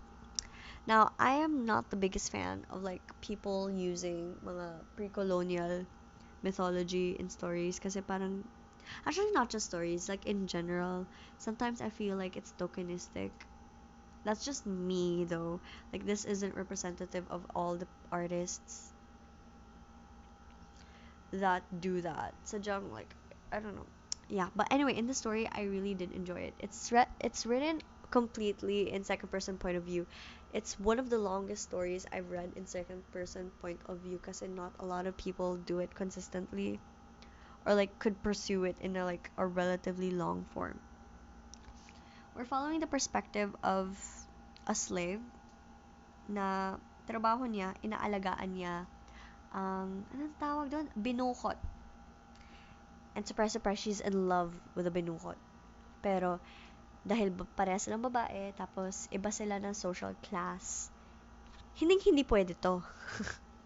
Now, I am not the biggest fan of like people using mga pre-colonial mythology in stories kasi parang actually not just stories, like in general, sometimes I feel like it's tokenistic. That's just me though. Like this isn't representative of all the artists that do that. Sadyang like I don't know. Yeah, but anyway, in the story I really did enjoy it. It's written completely in second person point of view. It's one of the longest stories I've read in second person point of view kasi not a lot of people do it consistently or like could pursue it in a relatively long form. We're following the perspective of a slave na trabaho niya, inaalagaan niya ang anong tawag doon? Binukot. And surprise, surprise, she's in love with the binukot. Pero, dahil parehas silang babae, tapos iba sila ng social class, hindi pwede to.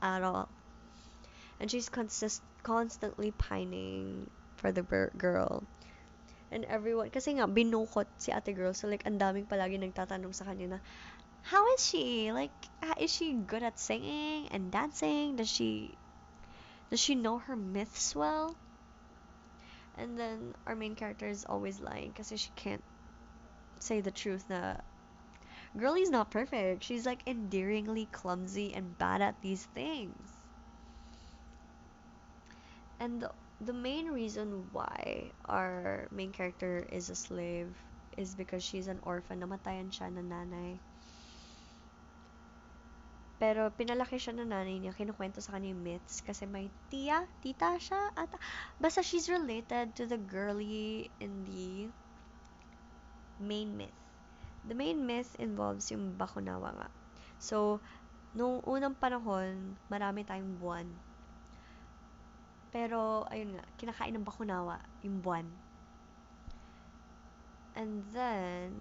At all. And she's constantly pining for the girl. And everyone, kasi nga, binukot si ate girl. So, like, ang daming palagi nagtatanong sa kanya na, how is she? Like, is she good at singing and dancing? Does she know her myths well? And then, our main character is always lying kasi she can't say the truth na, girlie's not perfect. She's, like, endearingly clumsy and bad at these things. And the main reason why our main character is a slave is because she's an orphan. Namatayan siya ng nanay. Pero pinalaki siya ng nanay niya. Kinukwento sa kanya yung myths. Kasi may tita siya. Basta she's related to the girlie in the main myth. The main myth involves yung Bakunawa nga. So, nung unang panahon, marami tayong buwan. Pero, ayun nga, kinakain ng Bakunawa, yung buwan. And then,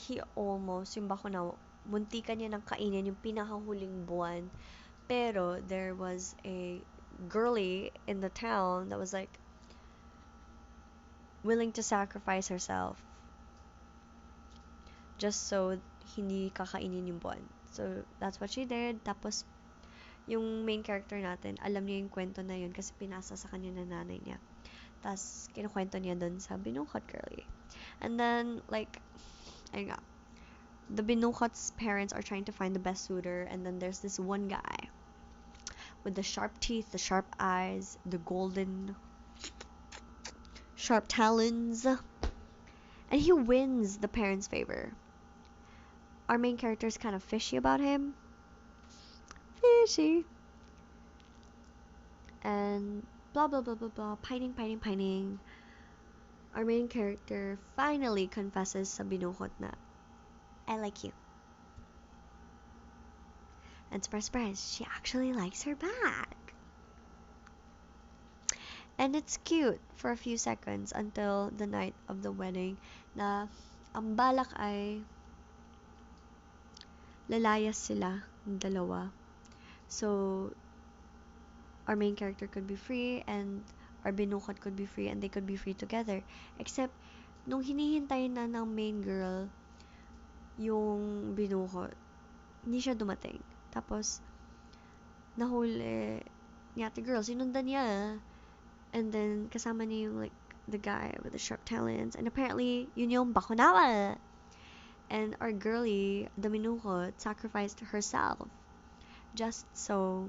yung Bakunawa, muntikan niya ng kainin yung pinakahuling buwan. Pero, there was a girlie in the town that was like, willing to sacrifice herself just so hindi kakainin yung buwan. So, that's what she did. Tapos, yung main character natin, alam niya yung kwento na yun kasi pinasa sa kanya ng nanay niya. Tapos, kinukwento niya dun sa binukot girlie. And then, like, ayun nga, the binukot's parents are trying to find the best suitor, and then there's this one guy with the sharp teeth, the sharp eyes, the golden sharp talons, and he wins the parents' favor. Our main character is kind of fishy about him. Fishy. And blah blah blah blah blah, pining. Our main character finally confesses sa binukot na, I like you. And surprise, surprise, she actually likes her back. And it's cute for a few seconds until the night of the wedding na ang balak ay lalayas sila ng dalawa. So, our main character could be free and our binukot could be free and they could be free together. Except, nung hinihintay na ng main girl yung binukot, hindi siya dumating. Tapos, nahuli ni ate girl, sinundan niya. And then, kasama niya yung, like, the guy with the sharp talons. And apparently, yun yung Bakunawa. And our girlie, the binukot, sacrificed herself just so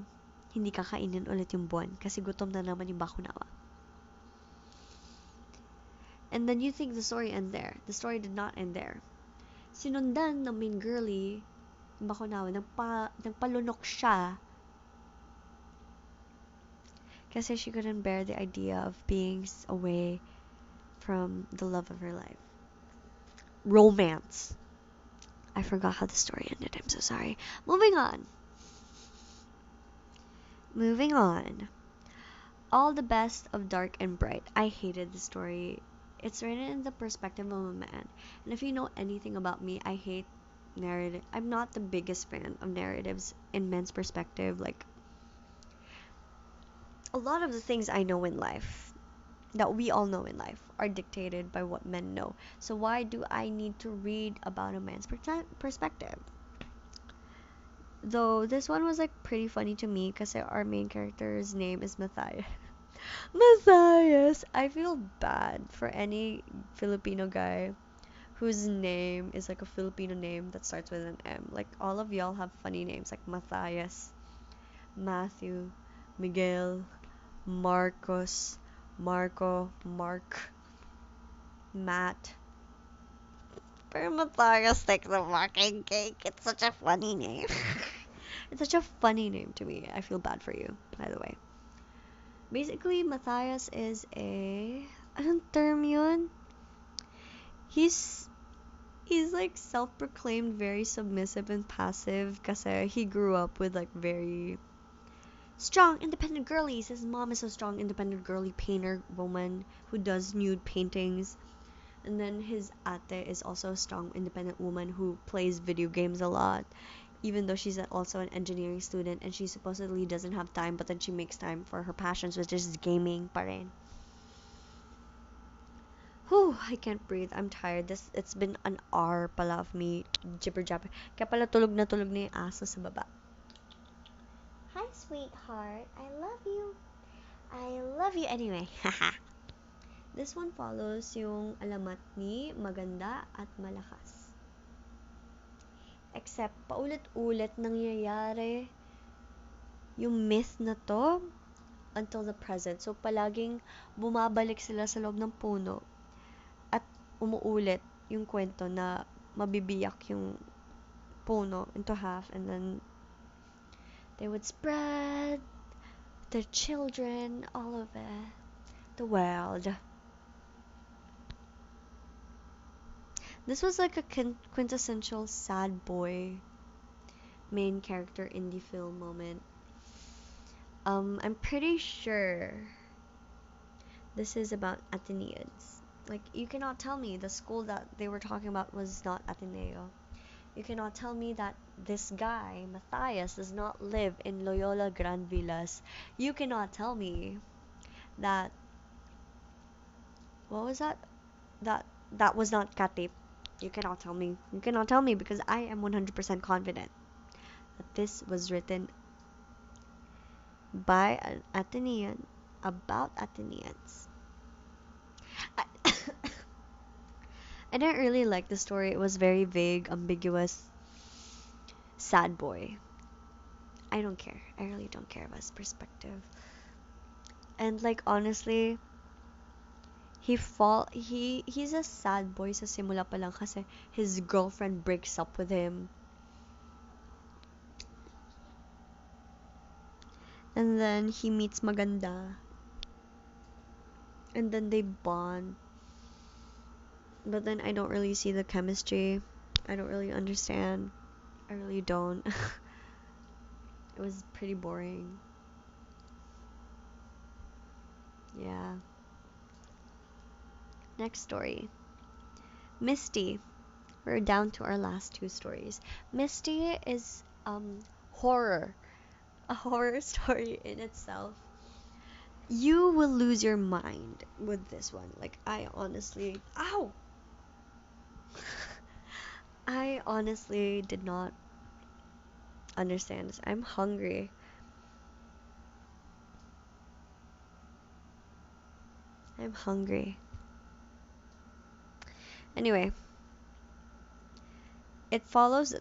hindi kakainin ulit yung buwan kasi gutom na naman yung Bakunawa. And then you think the story ends there. The story did not end there. Sinundan ng main girlie yung Bakunawa, nagpalunok siya kasi she couldn't bear the idea of being away from the love of her life. Romance. I forgot how the story ended. I'm so sorry. Moving on. All the best of Dark and Bright. I hated the story. It's written in the perspective of a man. And if you know anything about me, I hate narrative. I'm not the biggest fan of narratives in men's perspective. Like, a lot of the things I know in life, that we all know in life, are dictated by what men know. So why do I need to read about a man's perspective? Though this one was like pretty funny to me because our main character's name is Matthias. Matthias! I feel bad for any Filipino guy whose name is like a Filipino name that starts with an M. Like, all of y'all have funny names like Matthias, Matthew, Miguel, Marcos, Marco, Mark, Matt. Pero Matthias takes the fucking cake. It's such a funny name. It's such a funny name to me. I feel bad for you, by the way. Basically, Matthias is anong term yun? He's like self-proclaimed very submissive and passive kasi he grew up with like very Strong, independent girlies. His mom is a strong, independent girly painter woman who does nude paintings. And then his ate is also a strong, independent woman who plays video games a lot, even though she's also an engineering student and she supposedly doesn't have time, but then she makes time for her passions, which is gaming pa rin. Whew, I can't breathe. I'm tired. It's been an hour pala of me jibber jabber. Kaya pala tulog na yung aso sa baba. Hi, sweetheart. I love you. I love you anyway. Haha. This one follows yung alamat ni maganda at malakas. Except, paulit-ulit nangyayari yung myth na to until the present. So, palaging bumabalik sila sa loob ng puno at umuulit yung kwento na mabibiyak yung puno into half and then they would spread their children all over the world. This was like a quintessential sad boy main character indie film moment. I'm pretty sure this is about Athenians. Like, you cannot tell me the school that they were talking about was not Ateneo. You cannot tell me that this guy, Matthias, does not live in Loyola Grand Villas. You cannot tell me that, what was that? That was not Katip. You cannot tell me. You cannot tell me because I am 100% confident that this was written by an Athenian about Athenians. I, I didn't really like the story. It was very vague, ambiguous, sad boy. I don't care. I really don't care about his perspective. And like honestly, he's a sad boy sa simula pa lang kasi his girlfriend breaks up with him. And then he meets Maganda. And then they bond. But then I don't really see the chemistry. I don't really understand. I really don't. It was pretty boring. Yeah. Next story. Misty. We're down to our last two stories. Misty is horror. A horror story in itself. You will lose your mind with this one. Like, I honestly, ow! I honestly did not understand this. I'm hungry. I'm hungry. Anyway, it follows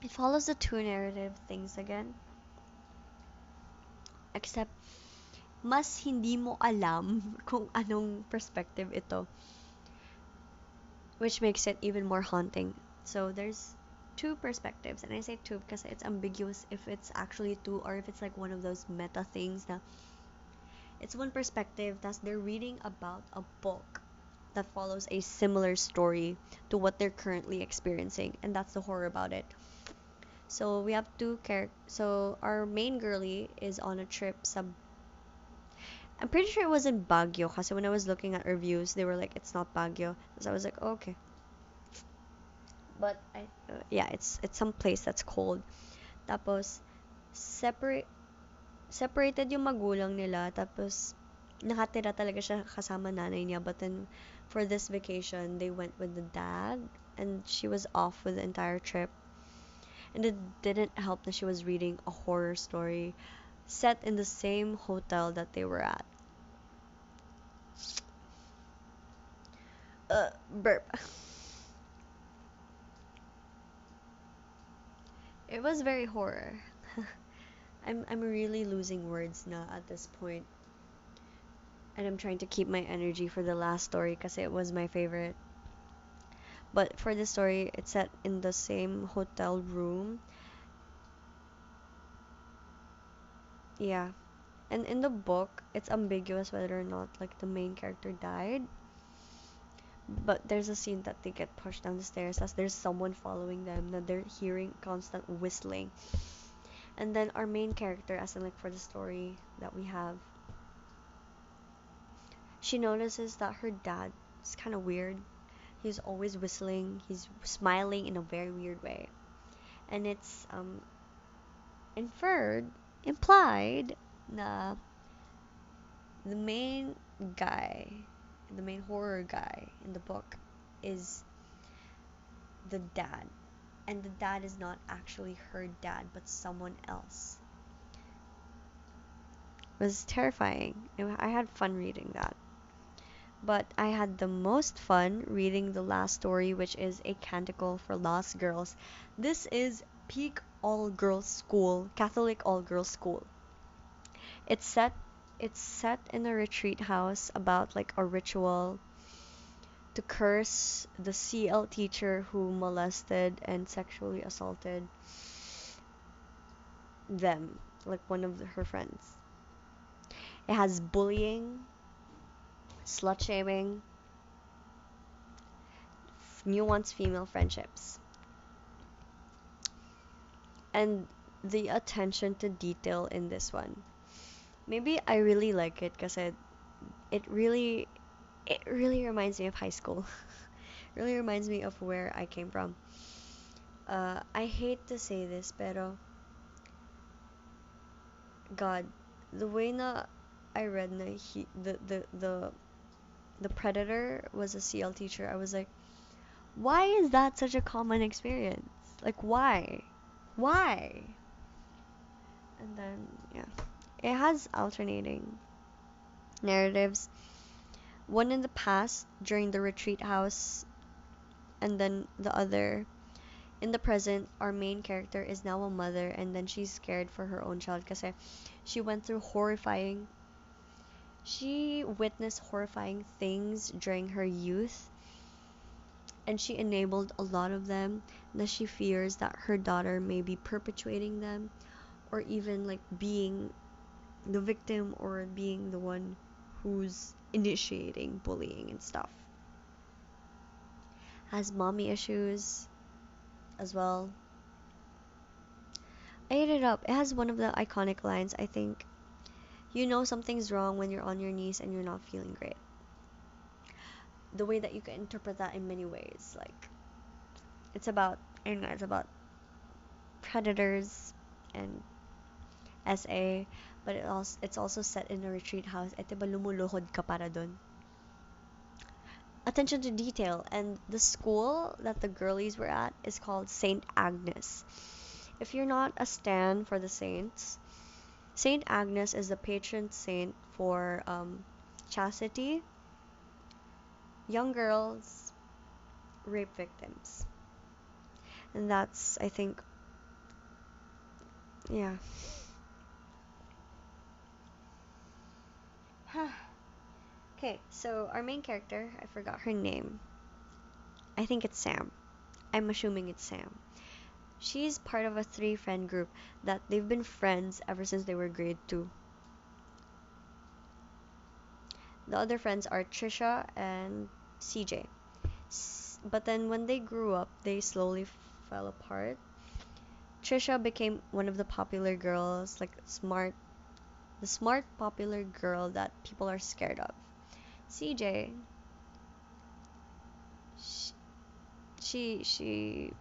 the two narrative things again. Except mas hindi mo alam kung anong perspective ito, which makes it even more haunting. So there's two perspectives, and I say two because it's ambiguous if it's actually two or if it's like one of those meta things that it's one perspective that they're reading about a book that follows a similar story to what they're currently experiencing, and that's the horror about it. So we have two characters. So our main girlie is on a trip. I'm pretty sure it was in Baguio. Kasi when I was looking at reviews, they were like, it's not Baguio. So I was like, oh, okay. But yeah, it's some place that's cold. Tapos separated yung magulang nila. Tapos nakatira talaga siya kasama nanay niya. But then for this vacation, they went with the dad, and she was off with the entire trip. And it didn't help that she was reading a horror story set in the same hotel that they were at. Burp. It was very horror. I'm really losing words now at this point. And I'm trying to keep my energy for the last story because it was my favorite. But for this story, it's set in the same hotel room. Yeah. And in the book, it's ambiguous whether or not like the main character died. But there's a scene that they get pushed down the stairs as there's someone following them, that they're hearing constant whistling. And then our main character, as in like for the story that we have, she notices that her dad is kind of weird. He's always whistling. He's smiling in a very weird way, and it's inferred, implied, na the main guy, the main horror guy in the book, is the dad, and the dad is not actually her dad, but someone else. It was terrifying. I had fun reading that. But I had the most fun reading the last story, which is A Canticle for Lost Girls. This is peak all girls school, Catholic all girls school. It's set it's set in a retreat house about like a ritual to curse the CL teacher who molested and sexually assaulted them, like one of her friends. It has bullying, slut shaming, nuanced female friendships, and the attention to detail in this one. Maybe I really like it because it really it really reminds me of high school. Really reminds me of where I came from. I hate to say this, pero God, the way na I read na the predator was a CL teacher. I was like, why is that such a common experience? Like, why? Why? And then, yeah. It has alternating narratives. One in the past, during the retreat house, and then the other in the present. Our main character is now a mother, and then she's scared for her own child because she went through horrifying. She witnessed horrifying things during her youth, and she enabled a lot of them. That she fears that her daughter may be perpetuating them, or even like being the victim or being the one who's initiating bullying and stuff. Has mommy issues as well. I ate it up. It has one of the iconic lines, I think. You know something's wrong when you're on your knees and you're not feeling great. The way that you can interpret that in many ways. Like, it's about, it's about predators and SA, but it's also set in a retreat house. E diba lumuluhod ka para dun? Attention to detail. And the school that the girlies were at is called St. Agnes. If you're not a stan for the saints, Saint Agnes is the patron saint for chastity, young girls, rape victims. And that's, I think, yeah. Okay, so our main character, I forgot her name. I think it's Sam. I'm assuming it's Sam. She's part of a three-friend group that they've been friends ever since they were grade 2. The other friends are Trisha and CJ. But then when they grew up, they slowly fell apart. Trisha became one of the popular girls, like the smart popular girl that people are scared of. CJ, she she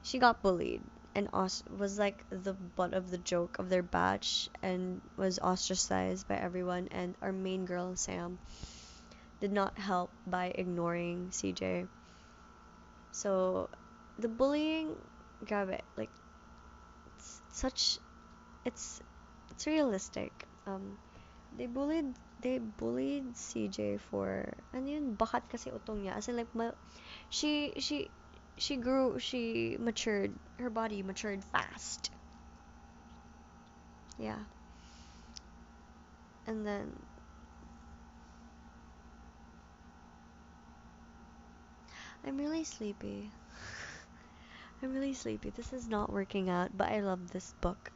she got bullied and was like the butt of the joke of their batch and was ostracized by everyone. And our main girl Sam did not help by ignoring CJ. So the bullying, grabe, like such it's it's realistic. They bullied CJ for ano yun, bakat kasi utong niya. As in like she matured, her body matured fast. Yeah. And then I'm really sleepy. I'm really sleepy. This is not working out, but I love this book.